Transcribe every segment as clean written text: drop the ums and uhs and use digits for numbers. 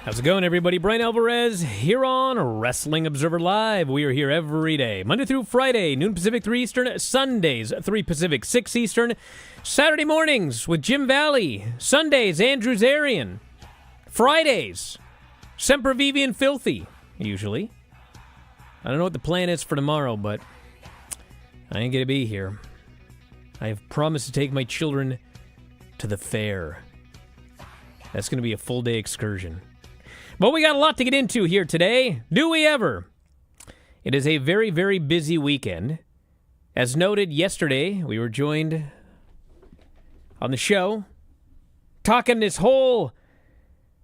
How's it going, everybody? Bryan Alvarez here on Wrestling Observer Live. We are here every day, Monday through Friday, noon Pacific, 3 Eastern, Sundays, 3 Pacific, 6 Eastern, Saturday mornings with Jim Valley, Sundays, Andrew Zarian, Fridays, Sempervive and Filthy, usually. I don't know what the plan is for tomorrow, but I ain't going to be here. I have promised to take my children to the fair. That's going to be a full-day excursion. But we got a lot to get into here today. Do we ever? It is a very, very busy weekend. As noted yesterday, we were joined on the show talking this whole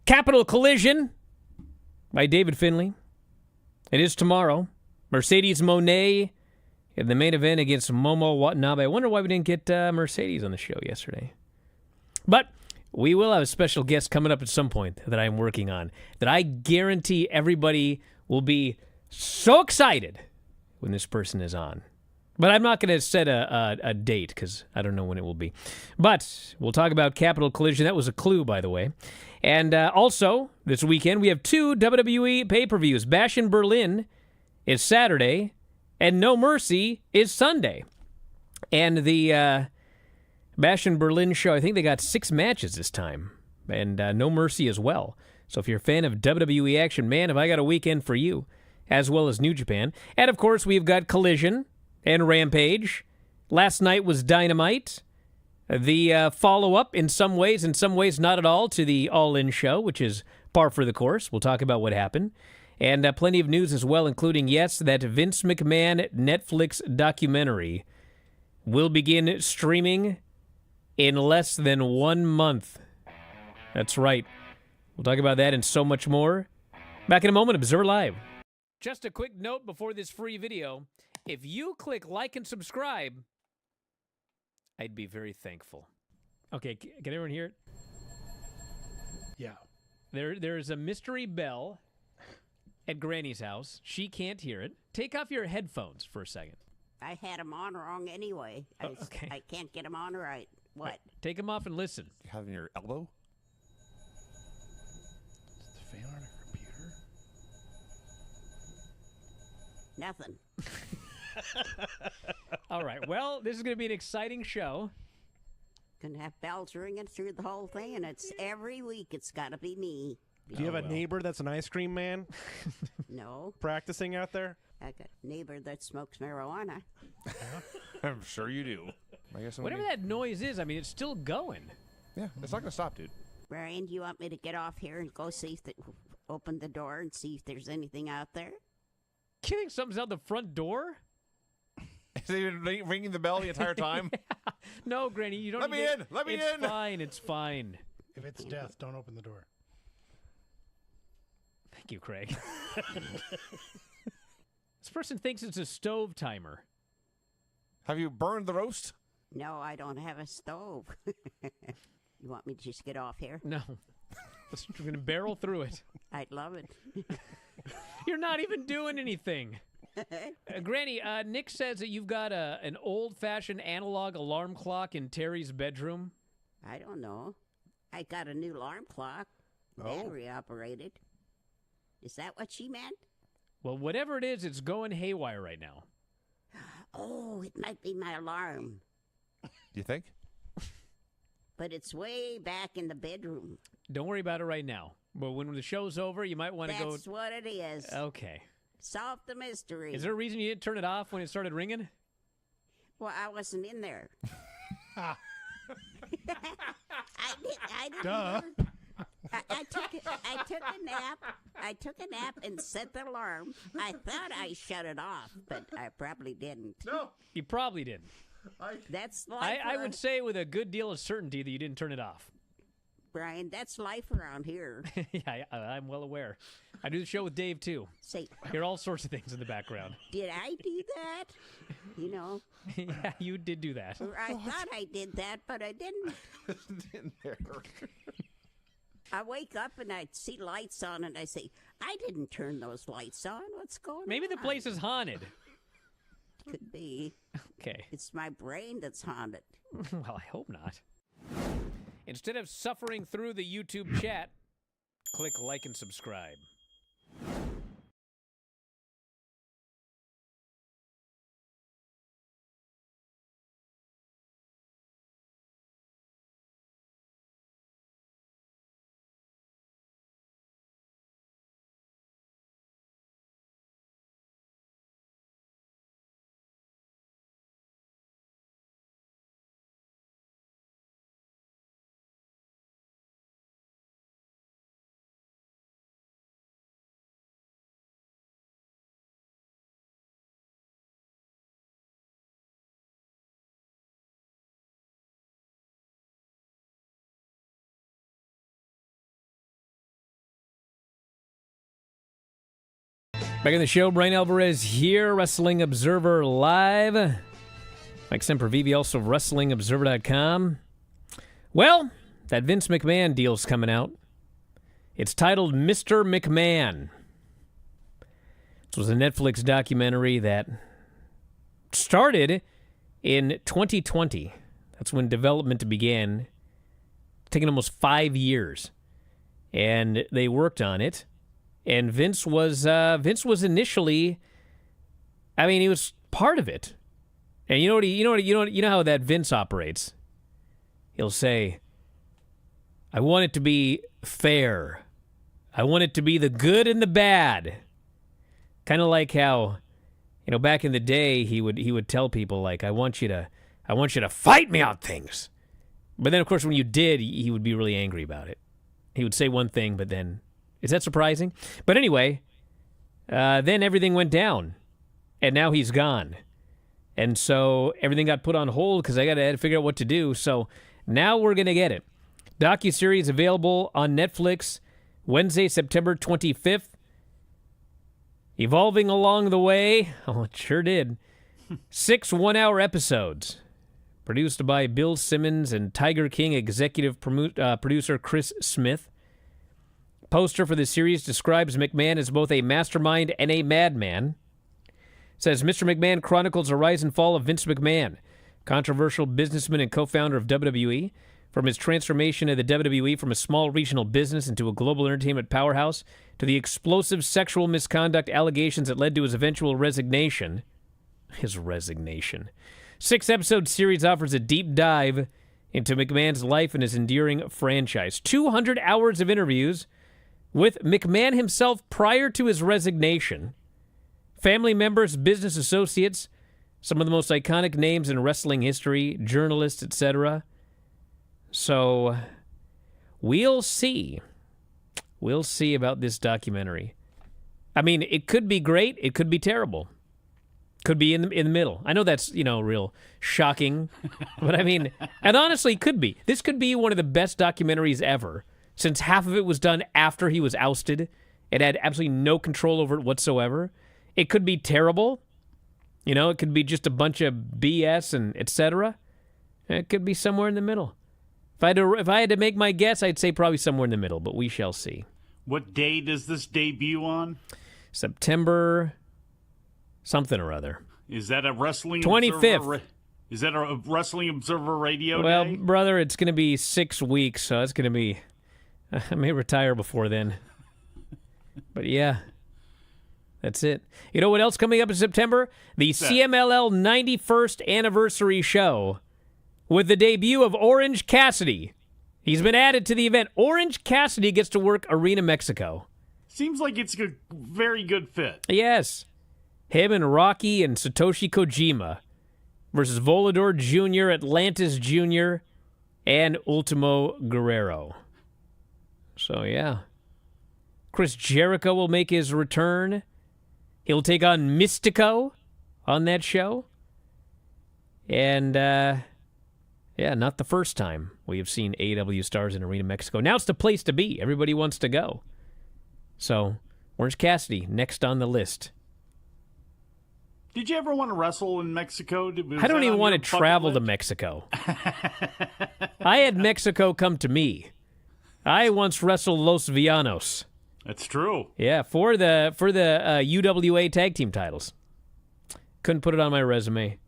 Capital Collision by David Finley. It is tomorrow. Mercedes Moné in the main event against Momo Watanabe. I wonder why we didn't get Mercedes on the show yesterday. But we will have a special guest coming up at some point that I'm working on, that I guarantee everybody will be so excited when this person is on. But I'm not going to set a date because I don't know when it will be. But we'll talk about Capital Collision. That was a clue, by the way. And also, this weekend, we have two WWE pay-per-views. Bash in Berlin is Saturday, and No Mercy is Sunday. And the Bash in Berlin show, I think they got 6 matches this time, and No Mercy as well. So if you're a fan of WWE action, man, have I got a weekend for you, as well as New Japan. And, of course, we've got Collision and Rampage. Last night was Dynamite. The follow-up in some ways not at all, to the All-In show, which is par for the course. We'll talk about what happened. And plenty of news as well, including, yes, that Vince McMahon Netflix documentary will begin streaming in less than 1 month. That's right. We'll talk about that and so much more. Back in a moment, Observer Live. Just a quick note before this free video. If you click like and subscribe, I'd be very thankful. Okay, can everyone hear it? Yeah. There's a mystery bell at Granny's house. She can't hear it. Take off your headphones for a second. I had them on wrong anyway. Okay. I can't get them on right. What? Right, take them off and listen. You have in your elbow? Is the fan on a computer? Nothing. All right. Well, this is going to be an exciting show. Gonna have bells ringing through the whole thing, and it's every week. It's got to be me. Do you have a neighbor that's an ice cream man No, practicing out there? I got a neighbor that smokes marijuana. I'm sure you do. I guess Whatever that noise is, I mean, it's still going. Yeah, it's not going to stop, dude. Brian, do you want me to get off here and go see if open the door and see if there's anything out there? You think something's out the front door? Is he ringing the bell the entire time? No, Granny, you don't. Let me in! Let me in! It's fine. It's fine. If it's death, don't open the door. Thank you, Craig. This person thinks it's a stove timer. Have you burned the roast? No, I don't have a stove. You want me to just get off here? No. We're going to barrel through it. I'd love it. You're not even doing anything. Granny, Nick says that you've got an old-fashioned analog alarm clock in Terry's bedroom. I don't know. I got a new alarm clock, battery operated. Is that what she meant? Well, whatever it is, it's going haywire right now. Oh, it might be my alarm. You think? But it's way back in the bedroom. Don't worry about it right now. But when the show's over, you might want to go... That's what it is. Okay. Solve the mystery. Is there a reason you didn't turn it off when it started ringing? Well, I wasn't in there. I didn't. Duh. I took a nap. I took a nap and set the alarm. I thought I shut it off, but I probably didn't. No. You probably didn't. That's life. I would say with a good deal of certainty that you didn't turn it off. Brian, that's life around here. Yeah, I'm well aware. I do the show with Dave, too. Say, Hear all sorts of things in the background. did I do that? You know, Yeah, you did do that. or I thought I did that, but I didn't. in there. I wake up and I see lights on, and I say, I didn't turn those lights on. What's going on? Maybe the place is haunted. Could be. Okay. It's my brain that's haunted. Well, I hope not. Instead of suffering through the YouTube chat, Click like and subscribe. Back in the show, Bryan Alvarez here, Wrestling Observer Live. Mike Sempervive, also of WrestlingObserver.com. Well, that Vince McMahon deal's coming out. It's titled Mr. McMahon. This was a Netflix documentary that started in 2020. That's when development began, taking almost 5 years. And they worked on it. And Vince was initially, I mean, he was part of it. And you know how that Vince operates. He'll say, "I want it to be fair. I want it to be the good and the bad." Kind of like how, back in the day, he would tell people like, "I want you to fight me on things." But then, of course, when you did, he would be really angry about it. He would say one thing, but then. Is that surprising? But anyway, then everything went down, and now he's gone. And so everything got put on hold because I had to figure out what to do. So now we're going to get it. Docuseries available on Netflix Wednesday, September 25th. Evolving along the way. Oh, it sure did. 6 one-hour episodes. Produced by Bill Simmons and Tiger King executive producer Chris Smith. Poster for the series describes McMahon as both a mastermind and a madman. It says, Mr. McMahon chronicles the rise and fall of Vince McMahon, controversial businessman and co-founder of WWE, from his transformation of the WWE from a small regional business into a global entertainment powerhouse, to the explosive sexual misconduct allegations that led to his eventual resignation. His resignation. 6-episode series offers a deep dive into McMahon's life and his enduring franchise. 200 hours of interviews with McMahon himself prior to his resignation, family members, business associates, some of the most iconic names in wrestling history, journalists, etc. So, we'll see. We'll see about this documentary. I mean, it could be great. It could be terrible. Could be in the middle. I know that's, real shocking. But I mean, and honestly, it could be. This could be one of the best documentaries ever, since half of it was done after he was ousted. It had absolutely no control over it whatsoever. It could be terrible. It could be just a bunch of BS and etc. It could be somewhere in the middle. If I had to make my guess, I'd say probably somewhere in the middle, but we shall see. What day does this debut on? September something or other. Is that a Wrestling 25th. Is that a Wrestling Observer Radio Well, day? brother, it's going to be 6 weeks, so it's going to be... I may retire before then. But yeah, that's it. You know what else coming up in September? The CMLL 91st anniversary show with the debut of Orange Cassidy. He's been added to the event. Orange Cassidy gets to work Arena Mexico. Seems like it's a very good fit. Yes. Him and Rocky and Satoshi Kojima versus Volador Jr., Atlantis Jr., and Ultimo Guerrero. So, yeah. Chris Jericho will make his return. He'll take on Mystico on that show. And, not the first time we have seen AEW stars in Arena Mexico. Now it's the place to be. Everybody wants to go. So, Orange Cassidy, next on the list. Did you ever want to wrestle in Mexico? I don't even want to travel to Mexico. I had Mexico come to me. I once wrestled Los Villanos. That's true. Yeah, for the UWA tag team titles. Couldn't put it on my resume.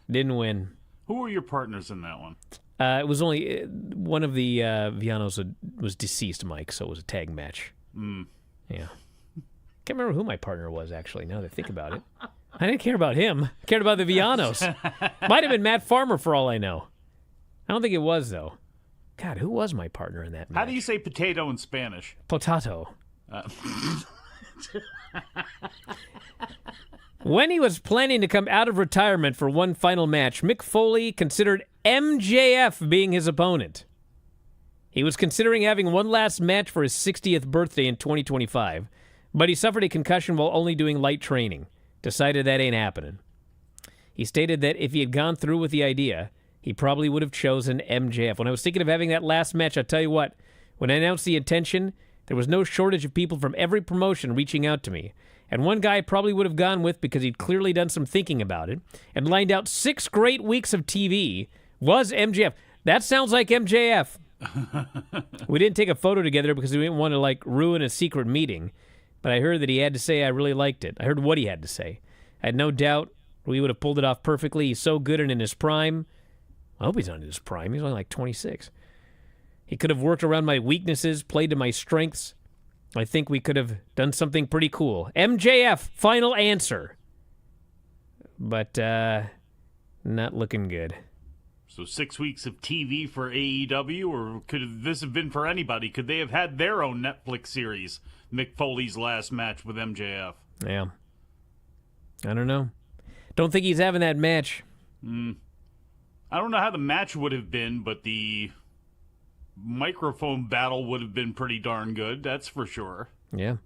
Didn't win. Who were your partners in that one? It was only one of the Villanos was deceased, Mike, so it was a tag match. Yeah. Can't remember who my partner was, actually, now that I think about it. I didn't care about him. I cared about the Villanos. Might have been Matt Farmer, for all I know. I don't think it was, though. God, who was my partner in that match? How do you say potato in Spanish? Potato. When he was planning to come out of retirement for one final match, Mick Foley considered MJF being his opponent. He was considering having one last match for his 60th birthday in 2025, but he suffered a concussion while only doing light training. Decided that ain't happening. He stated that if he had gone through with the idea, he probably would have chosen MJF. When I was thinking of having that last match, I'll tell you what, when I announced the intention, there was no shortage of people from every promotion reaching out to me. And one guy I probably would have gone with because he'd clearly done some thinking about it and lined out 6 great weeks of TV was MJF. That sounds like MJF. We didn't take a photo together because we didn't want to, ruin a secret meeting. But I heard that he had to say I really liked it. I heard what he had to say. I had no doubt we would have pulled it off perfectly. He's so good and in his prime. I hope he's not in his prime. He's only like 26. He could have worked around my weaknesses, played to my strengths. I think we could have done something pretty cool. MJF, final answer. But, not looking good. So 6 weeks of TV for AEW, or could this have been for anybody? Could they have had their own Netflix series, Mick Foley's last match with MJF? Yeah. I don't know. Don't think he's having that match. I don't know how the match would have been, but the microphone battle would have been pretty darn good, that's for sure. Yeah.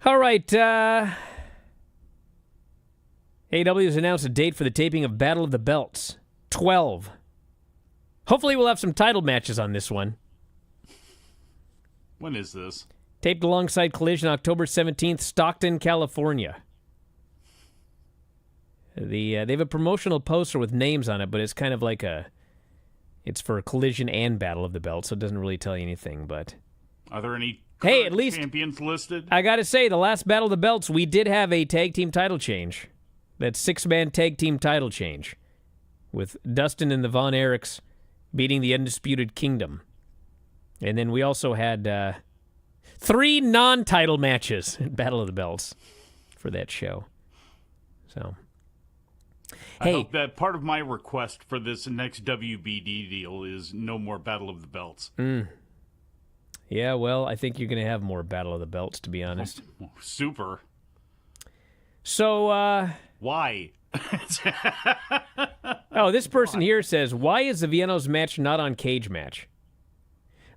All right. AEW has announced a date for the taping of Battle of the Belts. 12. Hopefully we'll have some title matches on this one. When is this? Taped alongside Collision October 17th, Stockton, California. They have a promotional poster with names on it, but it's kind of like it's for Collision and Battle of the Belts, so it doesn't really tell you anything, but... Are there any at least champions listed? I gotta say, the last Battle of the Belts, we did have a tag team title change. That 6-man tag team title change. With Dustin and the Von Erichs beating the Undisputed Kingdom. And then we also had 3 non-title matches in Battle of the Belts for that show. So... I hope that part of my request for this next WBD deal is no more Battle of the Belts. Yeah, well, I think you're going to have more Battle of the Belts, to be honest. Super. So, Why? this person here says, why is the Vienno's match not on Cage Match?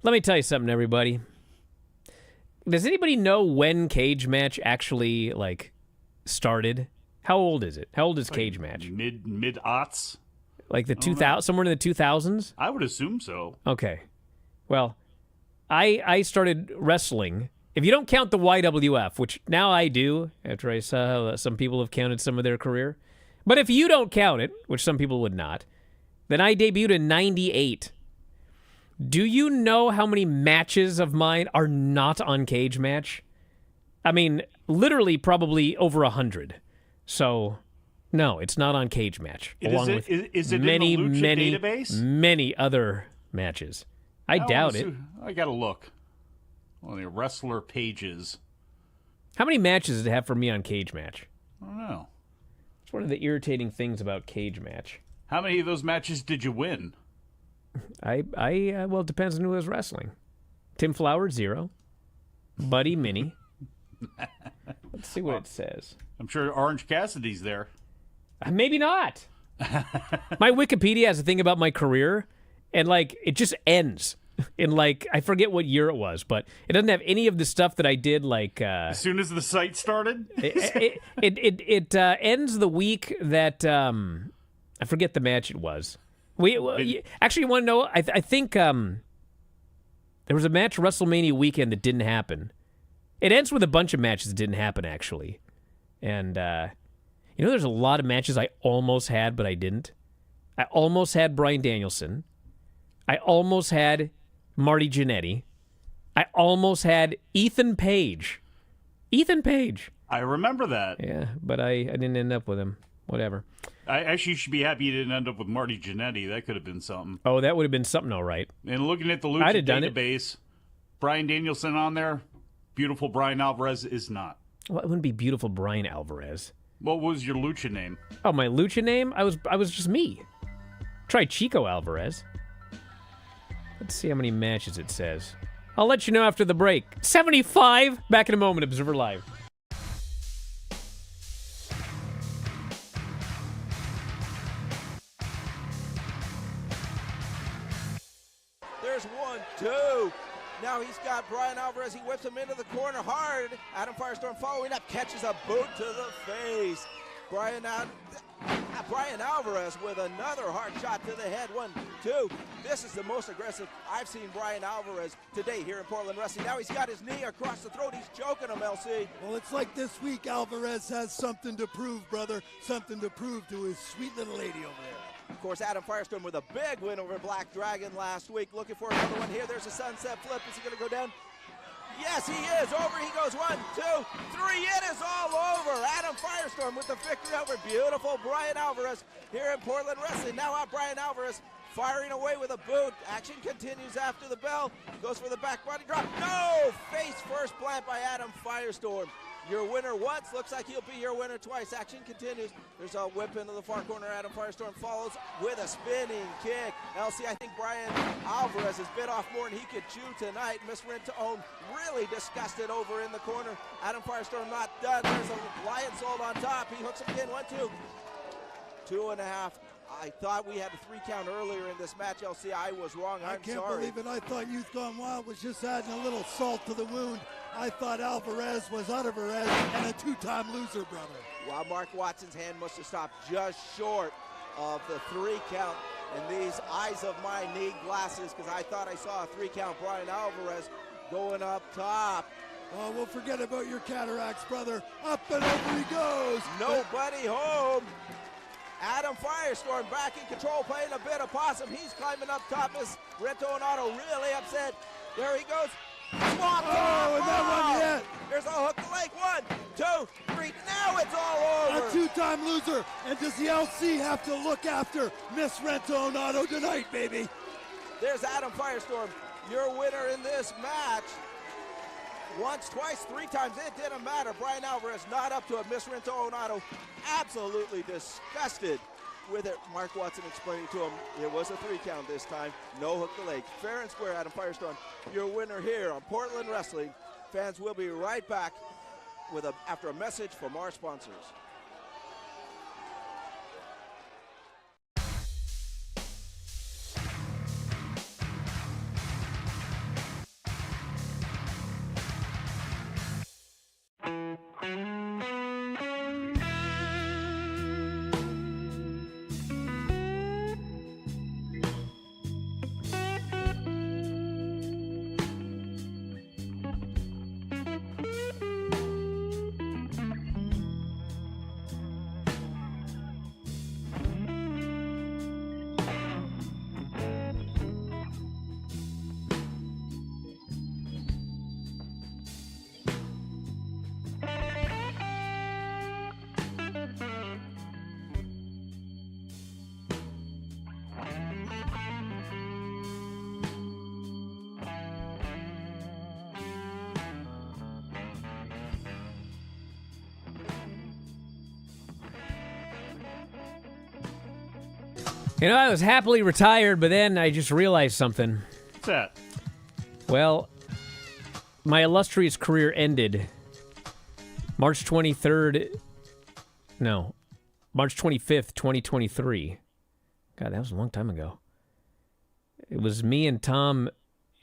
Let me tell you something, everybody. Does anybody know when Cage Match actually, started? How old is it? How old is Cage Match? Mid-aughts? Like the 2000s, somewhere in the 2000s? I would assume so. Okay. Well, I started wrestling. If you don't count the YWF, which now I do, after I saw some people have counted some of their career. But if you don't count it, which some people would not, then I debuted in 98. Do you know how many matches of mine are not on Cage Match? I mean, literally probably over 100. So, no, it's not on Cage Match. Is it many, in the Lucha many, database? many other matches. I doubt it. I gotta look on the wrestler pages. How many matches does it have for me on Cage Match? I don't know. It's one of the irritating things about Cage Match. How many of those matches did you win? Well, it depends on who was wrestling. Tim Flowers, 0. Buddy, Mini. Let's see what it says. I'm sure Orange Cassidy's there. Maybe not. My Wikipedia has a thing about my career, and it just ends in I forget what year it was, but it doesn't have any of the stuff that I did. As soon as the site started, it ends the week that I forget the match it was. Actually, you want to know? I think there was a match WrestleMania weekend that didn't happen. It ends with a bunch of matches that didn't happen, actually. And, there's a lot of matches I almost had, but I didn't. I almost had Bryan Danielson. I almost had Marty Jannetty. I almost had Ethan Page. Ethan Page. I remember that. Yeah, but I didn't end up with him. Whatever. I actually should be happy you didn't end up with Marty Jannetty. That could have been something. Oh, that would have been something, all right. And looking at the I'd Lucha have done it. database, Bryan Danielson on there, beautiful Bryan Alvarez is not. Well, it wouldn't be beautiful Bryan Alvarez. What was your Lucha name? Oh, my Lucha name? I was just me. Try Chico Alvarez. Let's see how many matches it says. I'll let you know after the break. 75. Back in a moment, Observer Live. There's 1, 2. Now he's got Bryan Alvarez. He whips him into the corner hard. Adam Firestorm following up, catches a boot to the face. Bryan Alvarez with another hard shot to the head. 1, 2. This is the most aggressive I've seen Bryan Alvarez today here in Portland Wrestling. Now he's got his knee across the throat. He's choking him, LC. Well, it's like this week Alvarez has something to prove, brother. Something to prove to his sweet little lady over there. Of course, Adam Firestorm with a big win over Black Dragon last week. Looking for another one here. There's a sunset flip. Is he going to go down? Yes, he is. Over he goes. 1, 2, 3. It is all over. Adam Firestorm with the victory over beautiful Bryan Alvarez here in Portland Wrestling. Now out Bryan Alvarez firing away with a boot. Action continues after the bell. Goes for the back body drop. No! Face first plant by Adam Firestorm. Your winner once, looks like he'll be your winner twice. Action continues. There's a whip into the far corner. Adam Firestorm follows with a spinning kick. LC, I think Bryan Alvarez has bit off more than he could chew tonight. Miss Rentone really disgusted over in the corner. Adam Firestorm not done. There's a lion sold on top. He hooks him again. 1, 2. 2.5. I thought we had a 3 count earlier in this match, LC. I was wrong. I can't believe it. I thought Youth Gone Wild was just adding a little salt to the wound. I thought Alvarez was Alvarez and a 2-time loser, brother. Well, Mark Watson's hand must have stopped just short of the 3 count. And these eyes of mine need glasses, because I thought I saw a 3 count. Bryan Alvarez going up top. Oh, well, forget about your cataracts, brother. Up and over he goes. Nobody home. Adam Firestorm back in control, playing a bit of possum. He's climbing up top. Miss Rentone really upset. There he goes. Swamp Oh, and that one hit. There's a hook the leg. 1, 2, 3. Now it's all over. A 2-time loser. And does the LC have to look after Miss Rentone tonight, baby? There's Adam Firestorm, your winner in this match. Once, twice, 3 times, it didn't matter. Bryan Alvarez not up to it. Miss Rentone absolutely disgusted with it. Mark Watson explaining to him it was a 3 count this time. No hook the leg. Fair and square, Adam Firestorm, your winner here on Portland Wrestling. Fans will be right back with after a message from our sponsors. You know, I was happily retired, but then I just realized something. What's that? Well, my illustrious career ended March 25th, 2023. God, that was a long time ago. It was me and Tom.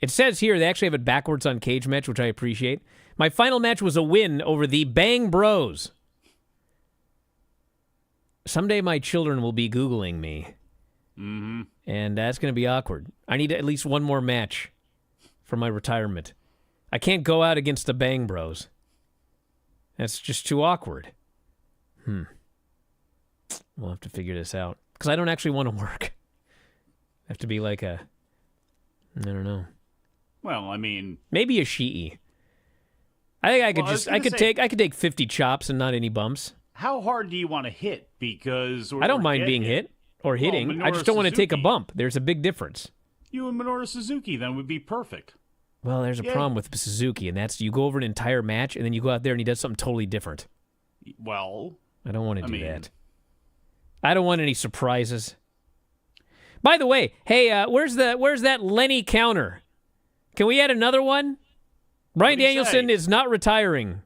It says here they actually have it backwards on Cage Match, which I appreciate. My final match was a win over the Bang Bros. Someday my children will be Googling me. Mm-hmm. And that's going to be awkward. I need at least one more match for my retirement. I can't go out against the Bang Bros. That's just too awkward. We'll have to figure this out. Because I don't actually want to work. I have to be like I don't know. Well, I mean, maybe a Shi'i. I think I could I could take 50 chops and not any bumps. How hard do you want to hit? Because I don't mind being hit or hitting. I just don't want to take a Suzuki. bump. There's a big difference. You and Minoru Suzuki then would be perfect. Well, there's a problem with Suzuki, and that's you go over an entire match, and then you go out there and he does something totally different. Well, I don't want to do that. I don't want any surprises. By the way, hey, where's that Lenny counter? Can we add another one? Bryan Danielson is not retiring.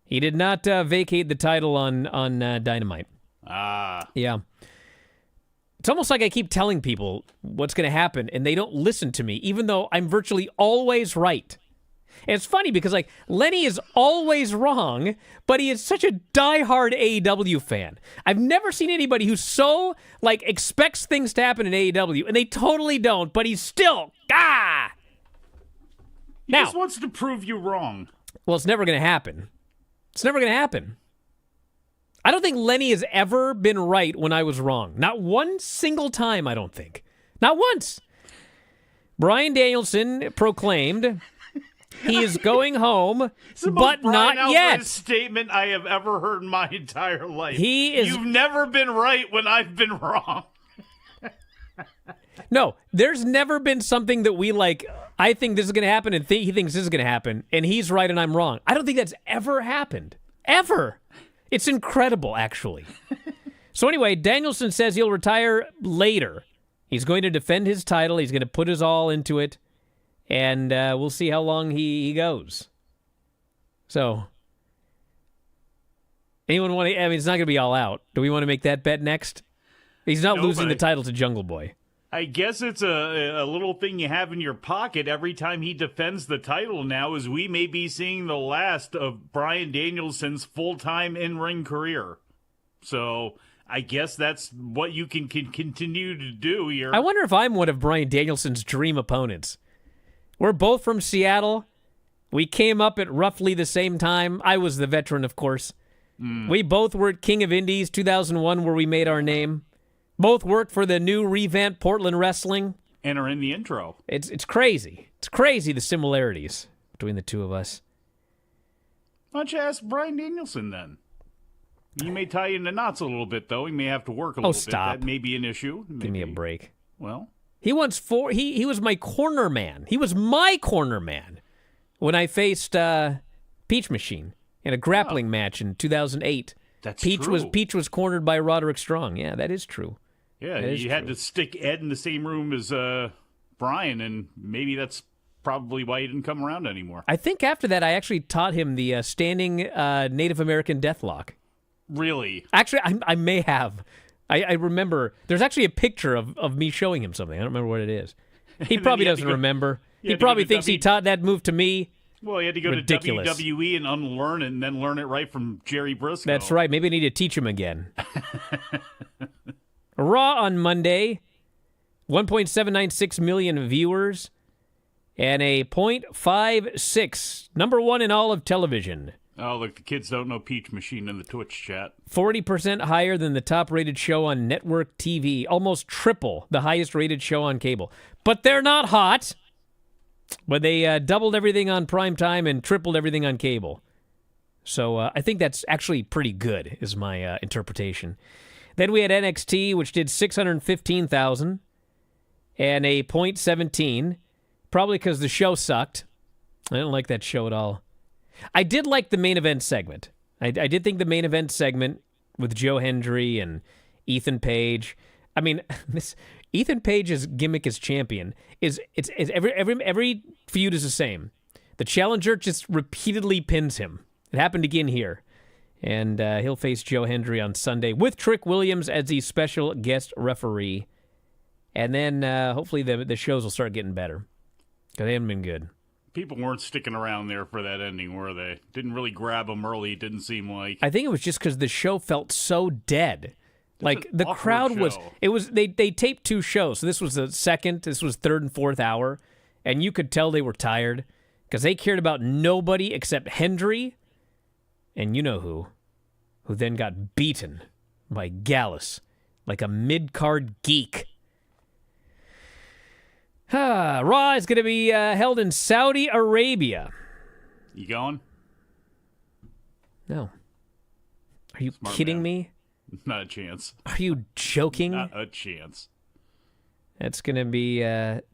He did not vacate the title on Dynamite. Yeah. It's almost like I keep telling people what's going to happen, and they don't listen to me, even though I'm virtually always right. And it's funny because, like, Lenny is always wrong, but he is such a diehard AEW fan. I've never seen anybody who so, like, expects things to happen in AEW, and they totally don't, but he's still, He just wants to prove you wrong. Well, it's never going to happen. It's never going to happen. I don't think Lenny has ever been right when I was wrong. Not one single time, I don't think. Not once. Bryan Danielson proclaimed he is going home, but not Bryan yet. Alvarez statement I have ever heard in my entire life. You've never been right when I've been wrong. No, there's never been something that we like, I think this is going to happen, and he thinks this is going to happen, and he's right and I'm wrong. I don't think that's ever happened. Ever. It's incredible, actually. So anyway, Danielson says he'll retire later. He's going to defend his title. He's going to put his all into it, and we'll see how long he goes. So, anyone want to, I mean, it's not going to be all out. Do we want to make that bet next? He's not losing the title to Jungle Boy. I guess it's a little thing you have in your pocket every time he defends the title now, as we may be seeing the last of Bryan Danielson's full-time in-ring career. So I guess that's what you can continue to do here. I wonder if I'm one of Bryan Danielson's dream opponents. We're both from Seattle. We came up at roughly the same time. I was the veteran, of course. We both were at King of Indies 2001, where we made our name. Both work for the new revamped Portland Wrestling. And are in the intro. It's crazy. It's crazy, the similarities between the two of us. Why don't you ask Bryan Danielson then? He may tie you into knots a little bit, though. He may have to work a little bit. Stop. That may be an issue. Give me a break. Well, he was my corner man. He was my corner man when I faced Peach Machine in a grappling match in 2008. That's true. true. Peach was cornered by Roderick Strong. Yeah, that is true. Yeah, you had to stick Ed in the same room as Bryan, and maybe that's probably why he didn't come around anymore. I think after that, I actually taught him the standing Native American deathlock. Really? Actually, I may have. I remember. There's actually a picture of me showing him something. I don't remember what it is. He probably doesn't remember. He probably thinks he taught that move to me. Well, he had to go Ridiculous. to WWE and unlearn it and then learn it right from Jerry Briscoe. That's right. Maybe I need to teach him again. Raw on Monday, 1.796 million viewers, and a .56, number one in all of television. Oh, look, the kids don't know Peach Machine in the Twitch chat. 40% higher than the top-rated show on network TV, almost triple the highest-rated show on cable. But they're not hot. But they doubled everything on primetime and tripled everything on cable. So I think that's actually pretty good, is my interpretation. Then we had NXT, which did 615,000 and a .17, probably because the show sucked. I didn't like that show at all. I did like the main event segment. I did think the main event segment with Joe Hendry and Ethan Page. I mean, Ethan Page's gimmick as champion is every feud is the same. The challenger just repeatedly pins him. It happened again here. And he'll face Joe Hendry on Sunday with Trick Williams as the special guest referee. And then hopefully the shows will start getting better. Because they haven't been good. People weren't sticking around there for that ending, were they? Didn't really grab them early, it didn't seem like. I think it was just because the show felt so dead. Like the awkward crowd was, show. they taped two shows. So this was the second, this was third and fourth hour. And you could tell they were tired because they cared about nobody except Hendry and you know who then got beaten by Gallus like a mid-card geek. Raw is going to be held in Saudi Arabia. You going? No. Are you Smart kidding man. me? Not a chance. Are you joking? Not a chance. That's going to be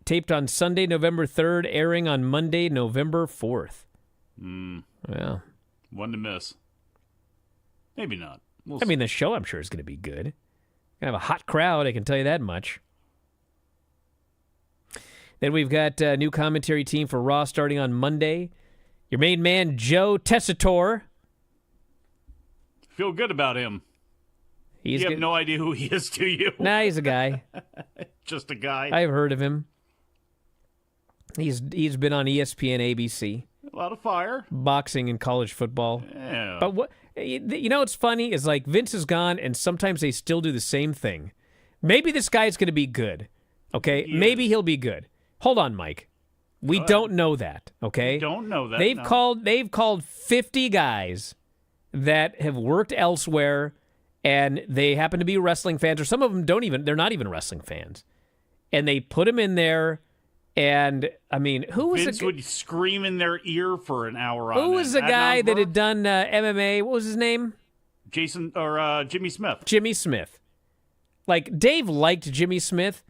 taped on Sunday, November 3rd, airing on Monday, November 4th. Well, One to miss. Maybe not. We'll I mean, the show, I'm sure, is going to be good. Gonna have a hot crowd, I can tell you that much. Then we've got a new commentary team for Raw starting on Monday. Your main man, Joe Tessitore. feel good about him. You have no idea who he is, do you? Nah, he's a guy. Just a guy. I've heard of him. He's been on ESPN, ABC. A lot of fire. Boxing and college football. Yeah. But what you know what's funny is like Vince is gone and sometimes they still do the same thing. Maybe this guy's going to be good. Okay? Maybe he'll be good. Hold on, Mike. We don't know that, okay? We don't know that. They've called 50 guys that have worked elsewhere and they happen to be wrestling fans, or some of them they're not even wrestling fans. And they put them in there. And I mean, who was Vince would scream in their ear for an hour on who was the guy that had done MMA? What was his name? Jimmy Smith. Jimmy Smith. Like, Dave liked Jimmy Smith.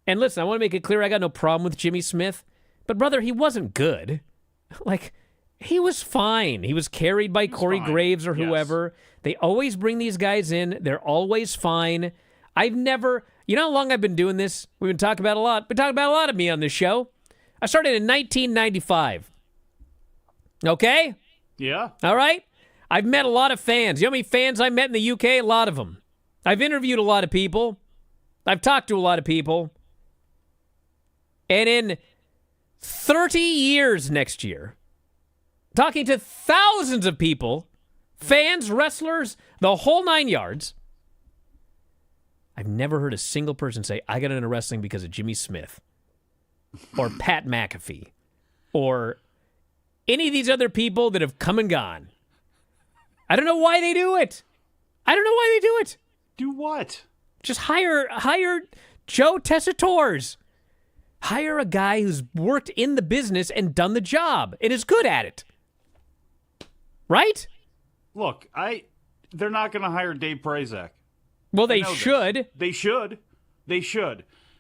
And listen, I want to make it clear I got no problem with Jimmy Smith. But, brother, he wasn't good. Like, he was fine. He was carried by Corey Graves or whoever. They always bring these guys in. They're always fine. I've never... You know how long I've been doing this? We've been talking about a lot. Been talking about a lot of me on this show. I started in 1995. Okay? Yeah. All right? I've met a lot of fans. You know how many fans I met in the UK? A lot of them. I've interviewed a lot of people. I've talked to a lot of people. And in 30 years next year, talking to thousands of people, fans, wrestlers, the whole 9 yards, I've never heard a single person say, I got into wrestling because of Jimmy Smith or Pat McAfee or any of these other people that have come and gone. I don't know why they do it. Do what? Just hire Joe Tessitores. Hire a guy who's worked in the business and done the job and is good at it. Right? Look, they're not going to hire Dave Prazak. Well, they should. They should.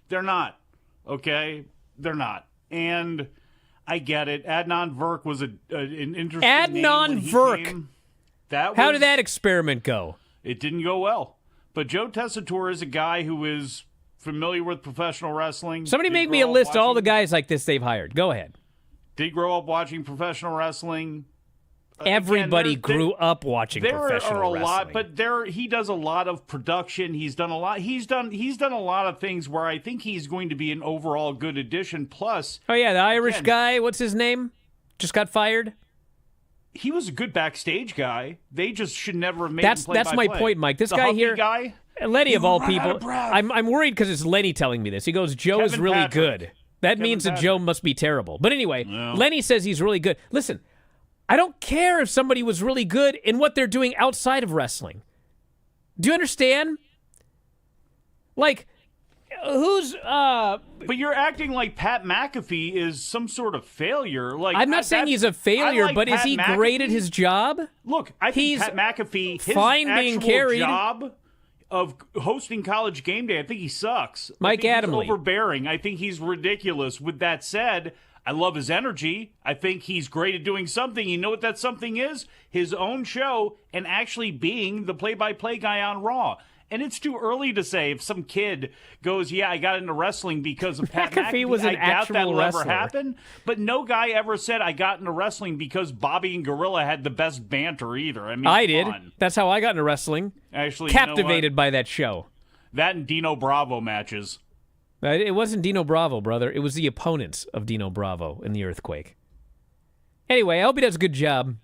They're not. Okay? They're not. And I get it. Adnan Virk was an interesting name when he came. How did that experiment go? It didn't go well. But Joe Tessitore is a guy who is familiar with professional wrestling. Somebody make me a list of all the guys like this they've hired. Go ahead. Did grow up watching professional wrestling. Everybody grew up watching professional wrestling. There are a lot, but he does a lot of production. He's done a lot. He's done a lot of things where I think he's going to be an overall good addition. Plus, the Irish guy, what's his name? Just got fired. He was a good backstage guy. They just should never have made him play That's my point, Mike. This guy here, Lenny of all people. I'm worried because it's Lenny telling me this. He goes, Joe is really good. That means that Joe must be terrible. But anyway, Lenny says he's really good. Listen. I don't care if somebody was really good in what they're doing outside of wrestling. Do you understand? Like, who's... But you're acting like Pat McAfee is some sort of failure. Like I'm not saying he's a failure, but is he great at his job? Look, I think Pat McAfee, his fine being carried. Job of hosting College Game Day, I think he sucks. Mike Adamle. He's overbearing. I think he's ridiculous. With that said... I love his energy. I think he's great at doing something. You know what that something is? His own show and actually being the play-by-play guy on Raw. And it's too early to say if some kid goes, yeah, I got into wrestling because of Pat McAfee. Was an I doubt that'll wrestler. ever happen. But no guy ever said I got into wrestling because Bobby and Gorilla had the best banter either. I mean, I did. That's how I got into wrestling. Actually, captivated by that show. That and Dino Bravo matches. It wasn't Dino Bravo, brother. It was the opponents of Dino Bravo in the Earthquake. Anyway, I hope he does a good job.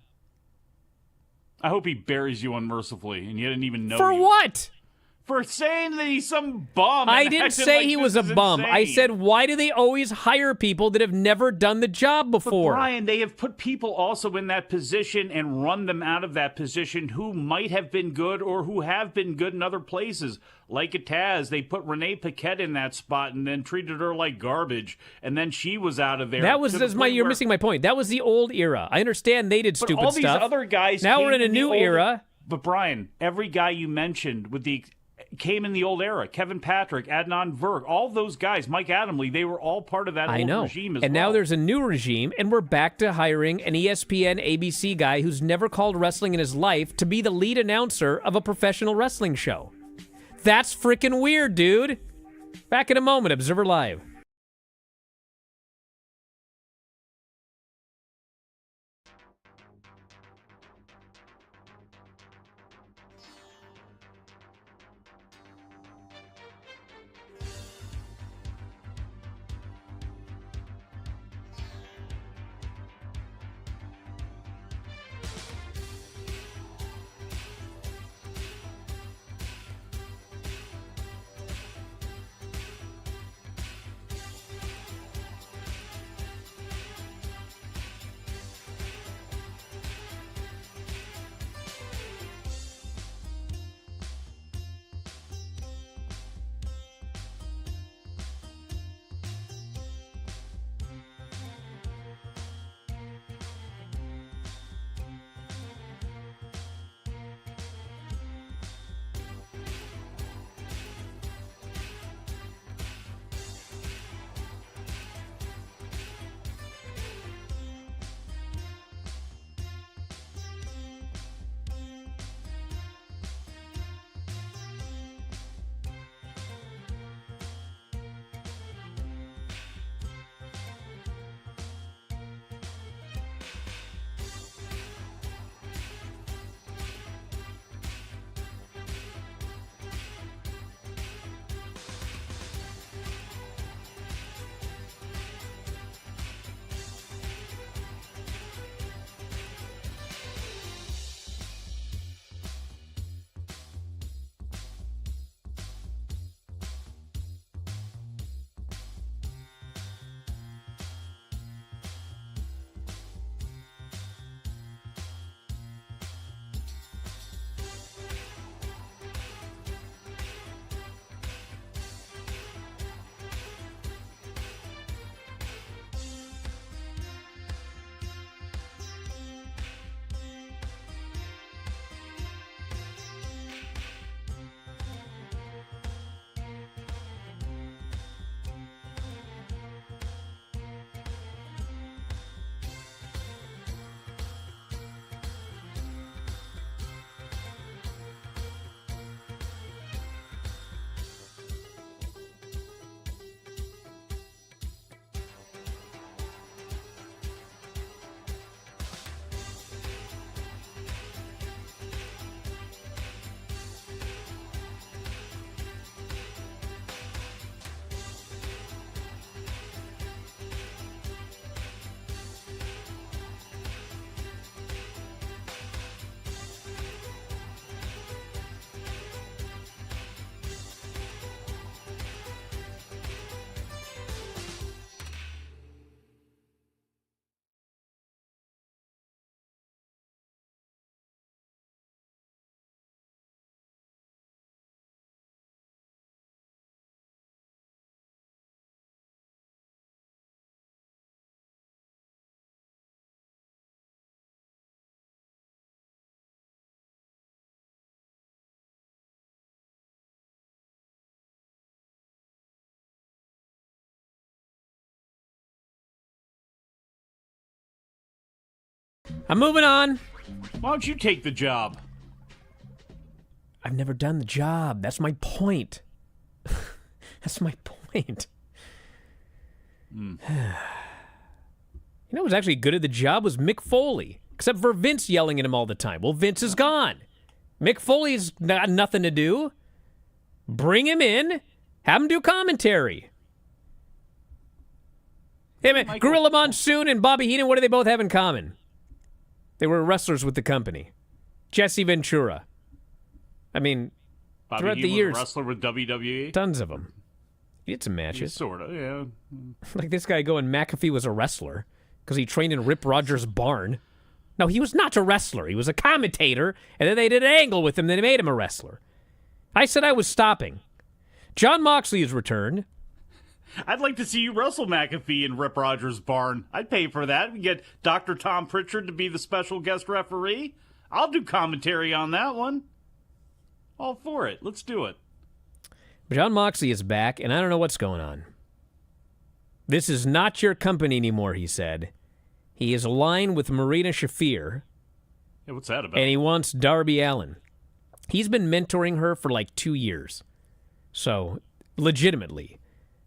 I hope he buries you unmercifully, and you didn't even know. For what? For saying that he's some bum. I didn't say he was a bum. Insane. I said, why do they always hire people that have never done the job before? But Brian, they have put people also in that position and run them out of that position who might have been good or who have been good in other places. Like at Taz, they put Renee Paquette in that spot and then treated her like garbage, and then she was out of there. You're missing my point. That was the old era. I understand they did stupid all stuff. These other guys now we're in a new era. But Brian, every guy you mentioned came in the old era. Kevin Patrick, Adnan Virk, all those guys, Mike Adamle, they were all part of that old regime as well. And now there's a new regime, and we're back to hiring an ESPN, ABC guy who's never called wrestling in his life to be the lead announcer of a professional wrestling show. That's freaking weird, dude. Back in a moment, Observer Live. I'm moving on. Why don't you take the job? I've never done the job. That's my point. That's my point. You know who was actually good at the job was Mick Foley, except for Vince yelling at him all the time. Well, Vince is gone. Mick Foley's got nothing to do. Bring him in. Have him do commentary. Hey, man, Gorilla Monsoon and Bobby Heenan, what do they both have in common? They were wrestlers with the company. Jesse Ventura. I mean, Bobby throughout Heenan the years, was a wrestler with WWE. tons of them. He had some matches. Sort of, yeah. Like this guy going, McAfee was a wrestler because he trained in Rip Rogers' barn. No, he was not a wrestler. He was a commentator, and then they did an angle with him, then they made him a wrestler. I said I was stopping. John Moxley has returned. I'd like to see you wrestle McAfee in Rip Rogers' barn. I'd pay for that. We get Dr. Tom Pritchard to be the special guest referee. I'll do commentary on that one. All for it. Let's do it. Jon Moxley is back, and I don't know what's going on. This is not your company anymore, he said. He is aligned with Marina Shafir. Yeah, what's that about? And he wants Darby Allin. He's been mentoring her for like 2 years. So, legitimately.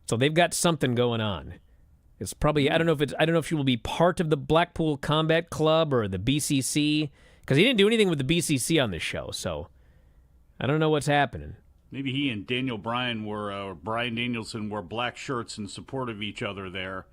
So they've got something going on. It's probably, I don't know if she will be part of the Blackpool Combat Club or the BCC, because he didn't do anything with the BCC on this show, so I don't know what's happening. Maybe he and Daniel Bryan Bryan Danielson wore black shirts in support of each other there.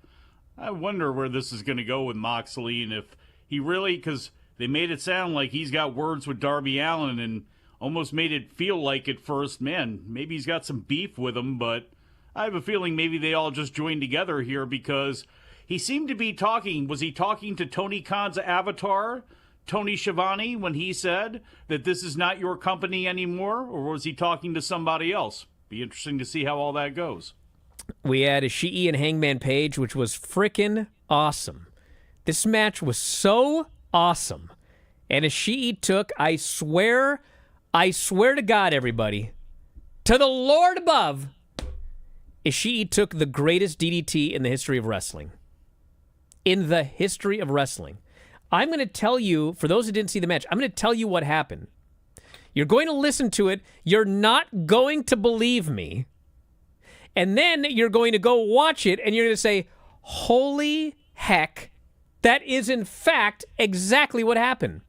I wonder where this is going to go with Moxley, and if he really, because they made it sound like he's got words with Darby Allin and almost made it feel like at first, man, maybe he's got some beef with him, but I have a feeling maybe they all just joined together here because he seemed to be talking. Was he talking to Tony Khan's avatar, Tony Schiavone, when he said that this is not your company anymore? Or was he talking to somebody else? Be interesting to see how all that goes. We had Ishii and Hangman Page, which was frickin' awesome. This match was so awesome. And Ishii took, I swear to God, everybody, to the Lord above, Ishii took the greatest DDT in the history of wrestling. In the history of wrestling. I'm going to tell you, for those who didn't see the match, I'm going to tell you what happened. You're going to listen to it. You're not going to believe me. And then you're going to go watch it, and you're going to say, holy heck, that is in fact exactly what happened.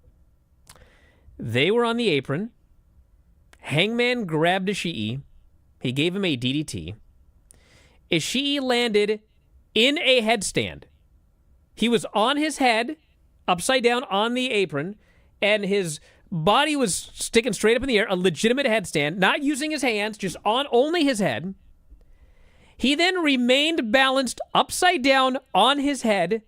They were on the apron. Hangman grabbed Ishii. He gave him a DDT. Ishii landed in a headstand. He was on his head, upside down on the apron, and his body was sticking straight up in the air, a legitimate headstand, not using his hands, just on only his head. He then remained balanced upside down on his head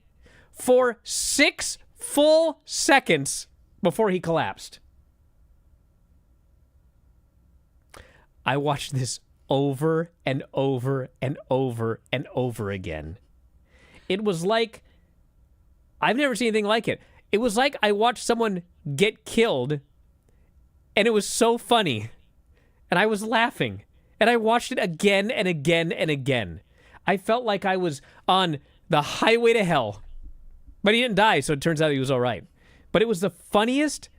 for 6 full seconds before he collapsed. I watched this over and over and over and over again. It was like, I've never seen anything like it. It was like I watched someone get killed, and it was so funny. And I was laughing. And I watched it again and again and again. I felt like I was on the highway to hell. But he didn't die, so it turns out he was all right. But it was the funniest,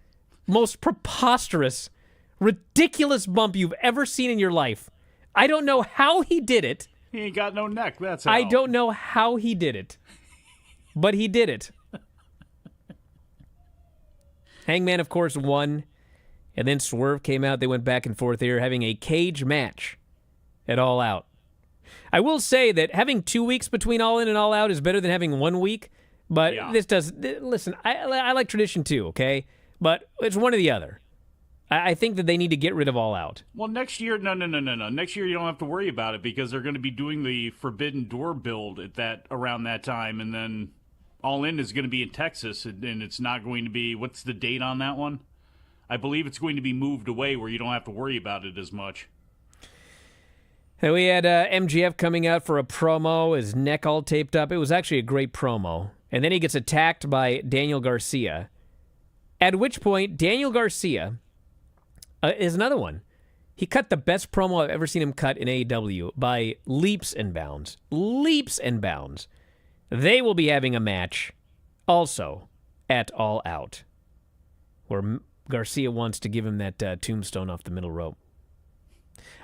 most preposterous, ridiculous bump you've ever seen in your life. I don't know how he did it. He ain't got no neck, that's how. I don't know how he did it. But he did it. Hangman, of course, won. And then Swerve came out. They went back and forth. They were having a cage match at All Out. I will say that having 2 weeks between All In and All Out is better than having 1 week. But this does... Listen, I like tradition too, okay? But it's one or the other. I think that they need to get rid of All Out. Well, next year... No. Next year you don't have to worry about it because they're going to be doing the Forbidden Door build around that time. And then All In is going to be in Texas. And it's not going to be... What's the date on that one? I believe it's going to be moved away where you don't have to worry about it as much. And we had MJF coming out for a promo, his neck all taped up. It was actually a great promo. And then he gets attacked by Daniel Garcia. At which point, Daniel Garcia is another one. He cut the best promo I've ever seen him cut in AEW by leaps and bounds. Leaps and bounds. They will be having a match also at All Out, where Garcia wants to give him that tombstone off the middle rope.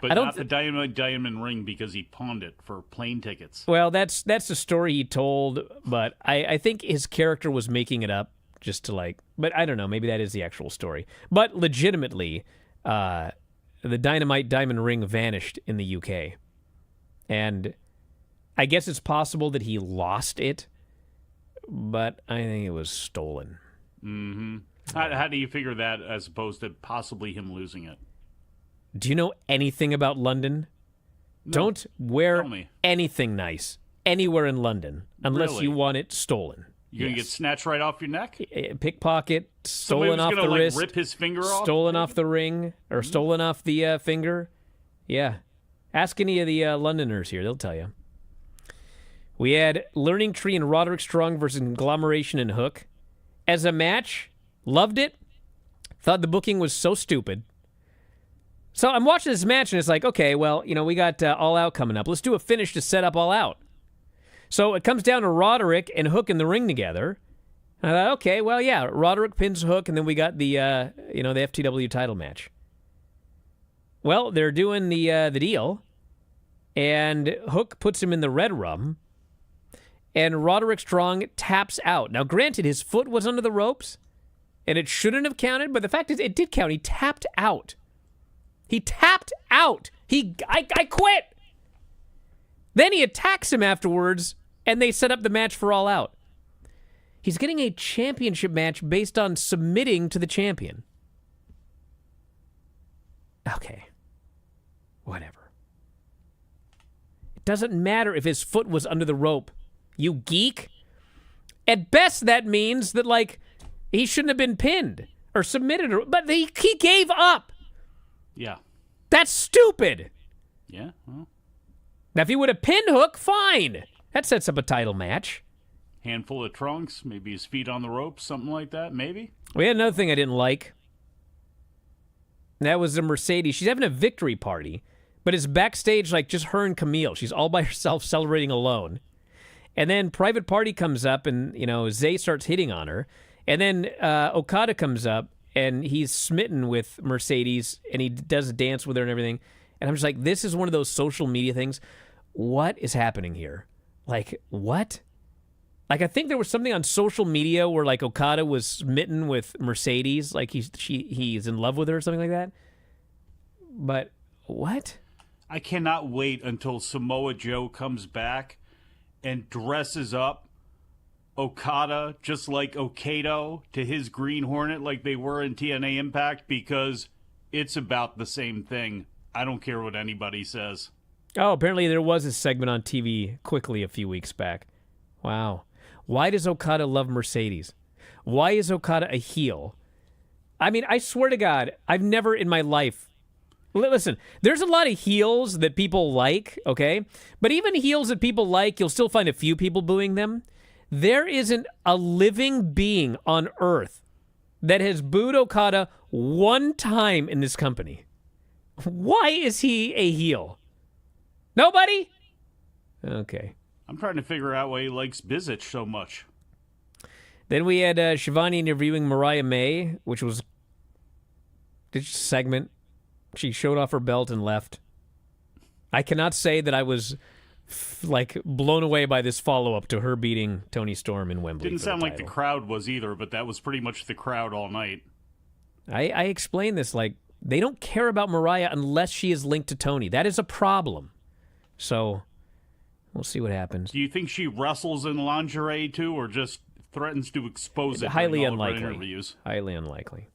But not the diamond ring because he pawned it for plane tickets. Well, that's the story he told, but I think his character was making it up just to but I don't know, maybe that is the actual story. But legitimately, the Dynamite diamond ring vanished in the UK. And I guess it's possible that he lost it, but I think it was stolen. Mm-hmm. How do you figure that as opposed to possibly him losing it? Do you know anything about London? No. Don't wear Tell me. anything nice anywhere in London unless Really? you want it stolen. You're going to get snatched right off your neck? Pickpocket, stolen off the wrist, rip his finger off? stolen off the ring, or stolen off the finger. Yeah. Ask any of the Londoners here. They'll tell you. We had Learning Tree and Roderick Strong versus Conglomeration and Hook. As a match, loved it. Thought the booking was so stupid. So I'm watching this match, and it's like, okay, well, we got All Out coming up. Let's do a finish to set up All Out. So it comes down to Roderick and Hook in the ring together. And I thought, okay, well, yeah, Roderick pins Hook, and then we got the the FTW title match. Well, they're doing the deal, and Hook puts him in the red rum, and Roderick Strong taps out. Now, granted, his foot was under the ropes, and it shouldn't have counted, but the fact is, it did count. He tapped out. He tapped out. I quit. Then he attacks him afterwards, and they set up the match for All Out. He's getting a championship match based on submitting to the champion. Okay. Whatever. It doesn't matter if his foot was under the rope, you geek. At best, that means that, he shouldn't have been pinned or submitted, but he gave up. Yeah. That's stupid. Yeah. Well, Now, if he would have pinned Hook, fine. That sets up a title match. handful of trunks, maybe his feet on the ropes, something like that, maybe. We had another thing I didn't like. And that was the Mercedes. She's having a victory party, but it's backstage just her and Camille. She's all by herself celebrating alone. And then Private Party comes up, and, Zay starts hitting on her. And then Okada comes up, and he's smitten with Mercedes, and he does a dance with her and everything. And I'm just like, this is one of those social media things. What is happening here? What? I think there was something on social media where, Okada was smitten with Mercedes. He's in love with her or something like that. But what? I cannot wait until Samoa Joe comes back and dresses up Okada just like Okado to his Green Hornet like they were in TNA Impact, because it's about the same thing. I don't care what anybody says. Oh, apparently there was a segment on TV quickly a few weeks back. Wow. Why does Okada love Mercedes? Why is Okada a heel? I mean, I swear to God, I've never in my life... Listen, there's a lot of heels that people like, okay? But even heels that people like, you'll still find a few people booing them. There isn't a living being on Earth that has booed Okada one time in this company. Why is he a heel? Nobody? Okay. I'm trying to figure out why he likes Bizich so much. Then we had Shivani interviewing Mariah May, which was a segment. She showed off her belt and left. I cannot say that I was blown away by this follow-up to her beating Toni Storm in Wembley. Didn't sound like the crowd was either, but that was pretty much the crowd all night. I explained this, they don't care about Mariah unless she is linked to Toni. That is a problem. So, we'll see what happens. Do you think she wrestles in lingerie too, or just threatens to expose it? Highly during all of her unlikely. interviews? Highly unlikely.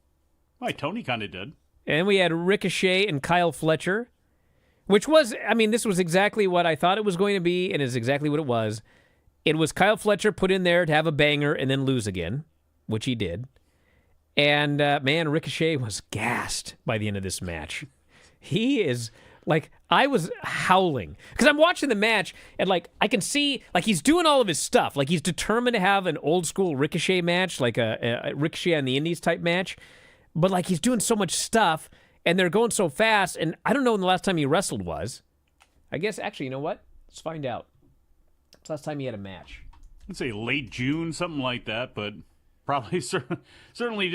Why, Toni kind of did. And we had Ricochet and Kyle Fletcher, which was, this was exactly what I thought it was going to be, and is exactly what it was. It was Kyle Fletcher put in there to have a banger and then lose again, which he did. And, man, Ricochet was gassed by the end of this match. He is, I was howling. Because I'm watching the match, and, I can see, he's doing all of his stuff. He's determined to have an old-school Ricochet match, a Ricochet on the Indies type match. But, he's doing so much stuff, and they're going so fast, and I don't know when the last time he wrestled was. I guess, actually, you know what? Let's find out. It's the last time he had a match. I'd say late June, something like that, but probably certainly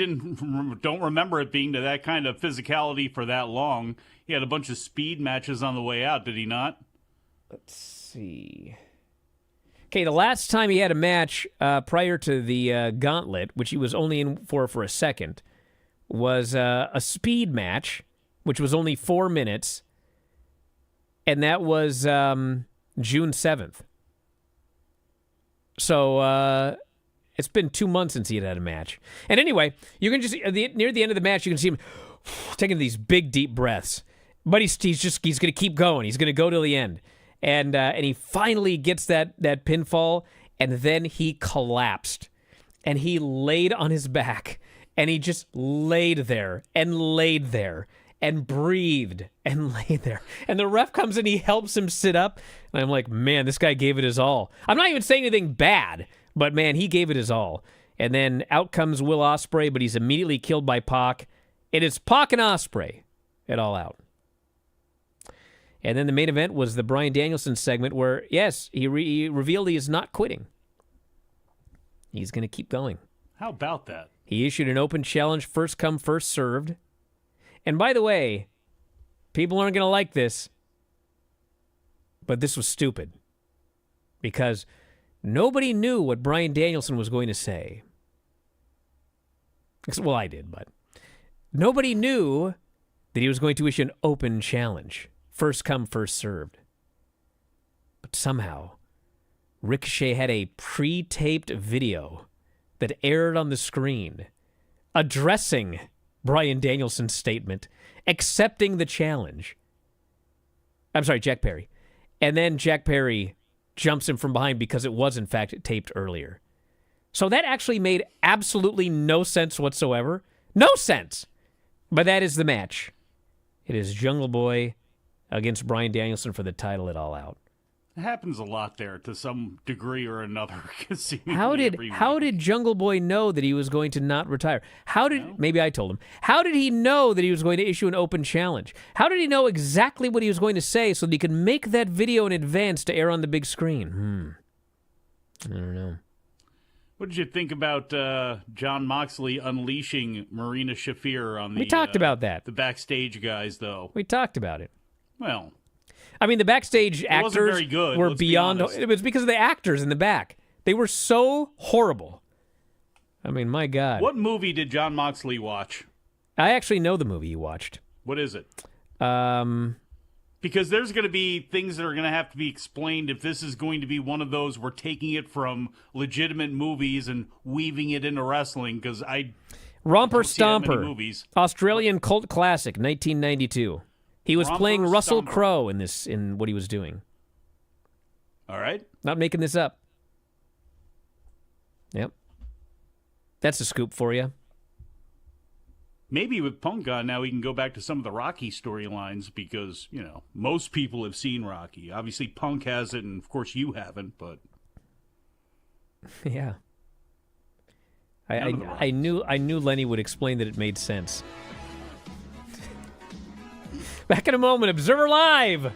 don't remember it being to that kind of physicality for that long. He had a bunch of speed matches on the way out, did he not? Let's see. Okay, the last time he had a match prior to the Gauntlet, which he was only in for a second, was a speed match, which was only 4 minutes, and that was June 7th. So it's been 2 months since he had a match. And anyway, you can just near the end of the match, you can see him taking these big, deep breaths. But he's going to keep going. He's going to go till the end, and he finally gets that pinfall, and then he collapsed, and he laid on his back. And he just laid there and breathed and laid there. And the ref comes in, he helps him sit up. And I'm like, man, this guy gave it his all. I'm not even saying anything bad, but man, he gave it his all. And then out comes Will Ospreay, but he's immediately killed by Pac. It is Pac and Ospreay at All Out. And then the main event was the Bryan Danielson segment where, yes, he revealed he is not quitting. He's going to keep going. How about that? He issued an open challenge, first come, first served. And by the way, people aren't going to like this, but this was stupid. Because nobody knew what Bryan Danielson was going to say. Well, I did, but nobody knew that he was going to issue an open challenge. First come, first served. But somehow, Ricochet had a pre-taped video that aired on the screen addressing Bryan Danielson's statement, accepting the challenge. I'm sorry, Jack Perry. And then Jack Perry jumps him from behind because it was, in fact, taped earlier. So that actually made absolutely no sense whatsoever. No sense! But that is the match. It is Jungle Boy against Bryan Danielson for the title at All Out. It happens a lot there to some degree or another. How did Jungle Boy know that he was going to not retire? Maybe I told him. How did he know that he was going to issue an open challenge? How did he know exactly what he was going to say so that he could make that video in advance to air on the big screen? I don't know. What did you think about Jon Moxley unleashing Marina Shafir on the... We talked about that. The backstage guys, though. We talked about it. Well... I mean, the backstage actors very good, were let's be beyond... honest. It was because of the actors in the back. They were so horrible. I mean, my God. What movie did Jon Moxley watch? I actually know the movie you watched. What is it? Because there's going to be things that are going to have to be explained if this is going to be one of those we're taking it from legitimate movies and weaving it into wrestling, because Romper don't see that many Stomper, movies. Australian cult classic, 1992. He was Romper playing Russell Stomper. Crowe in what he was doing. All right. Not making this up. Yep. That's a scoop for you. Maybe with Punk on now, we can go back to some of the Rocky storylines because, most people have seen Rocky. Obviously, Punk has it, and of course you haven't, but... Yeah. I knew Lenny would explain that it made sense. Back in a moment, Observer Live!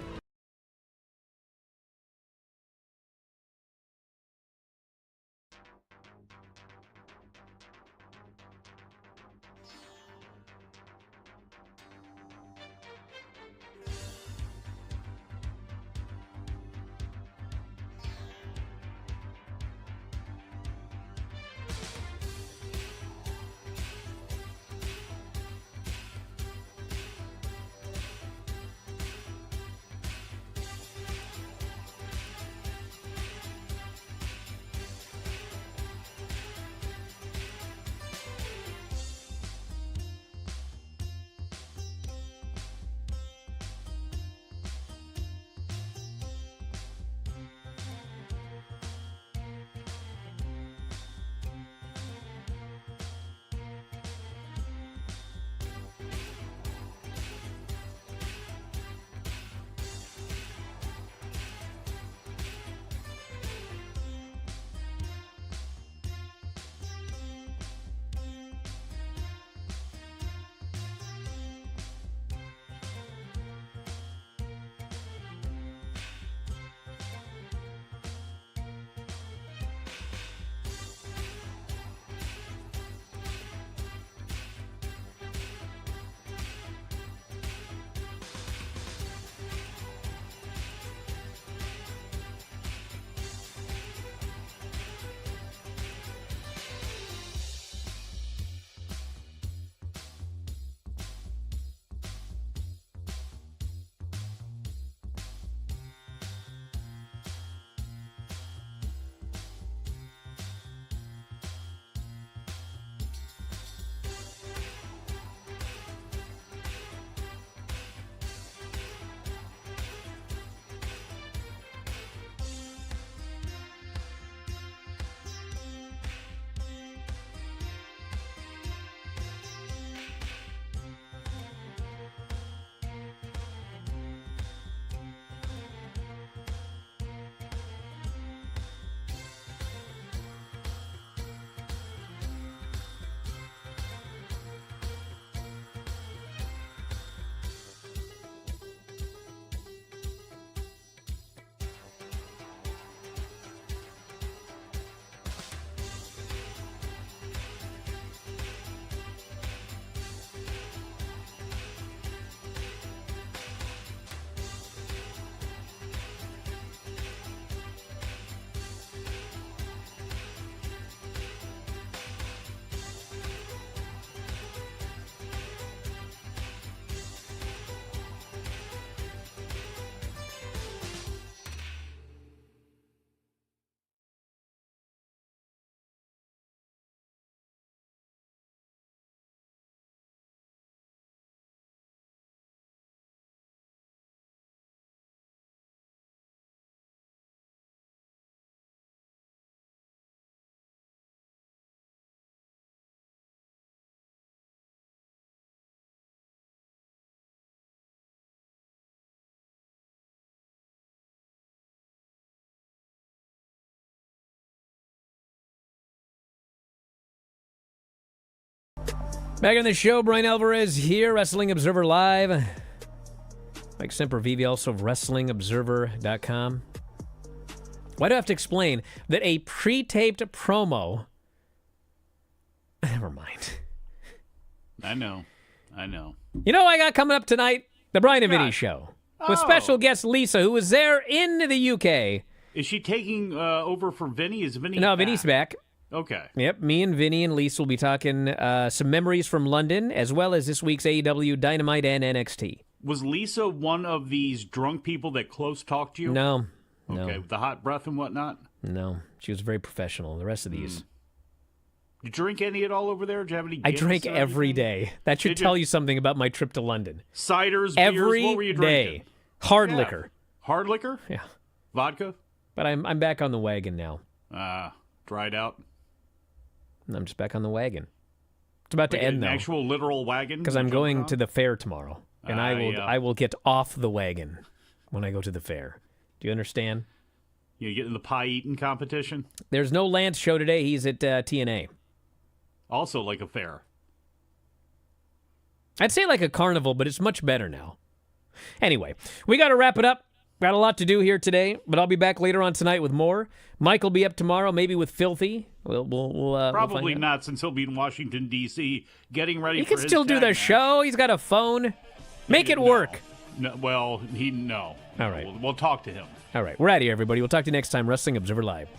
Back on the show, Bryan Alvarez here, Wrestling Observer Live. Mike Sempervive, also of WrestlingObserver.com. Why do I have to explain that a pre-taped promo... Never mind. I know. You know what I got coming up tonight? The Bryan and Vinny God. Show. With Oh. special guest Lisa, who was there in the UK. Is she taking over for Vinny? Is Vinny No, back? Vinny's back. Okay. Yep, me and Vinny and Lisa will be talking some memories from London, as well as this week's AEW Dynamite and NXT. Was Lisa one of these drunk people that close talked to you? No. Okay, with the hot breath and whatnot? No. She was very professional. The rest of these. You drink any at all over there? Do you have any I Guinness drink or every anything? day. That should Did you? tell you something about my trip to London. Ciders, Every beers, what were you day. drinking? Hard Yeah. liquor. Hard liquor? Yeah. Vodka? But I'm back on the wagon now. Dried out? I'm just back on the wagon. It's about to Like end, an though. actual literal wagon? Because I'm going to the fair tomorrow. And I will get off the wagon when I go to the fair. Do you understand? You get in the pie eating competition? There's no Lance show today. He's at TNA. Also like a fair. I'd say like a carnival, but it's much better now. Anyway, we got to wrap it up. Got a lot to do here today, but I'll be back later on tonight with more. Mike will be up tomorrow, maybe with Filthy. We'll Probably find out. not, since he'll be in Washington, D.C., getting ready He for can his still do tag the match. show. He's got a phone. Make it work. No, well, no. All right. We'll talk to him. All right, we're out of here, everybody. We'll talk to you next time. Wrestling Observer Live.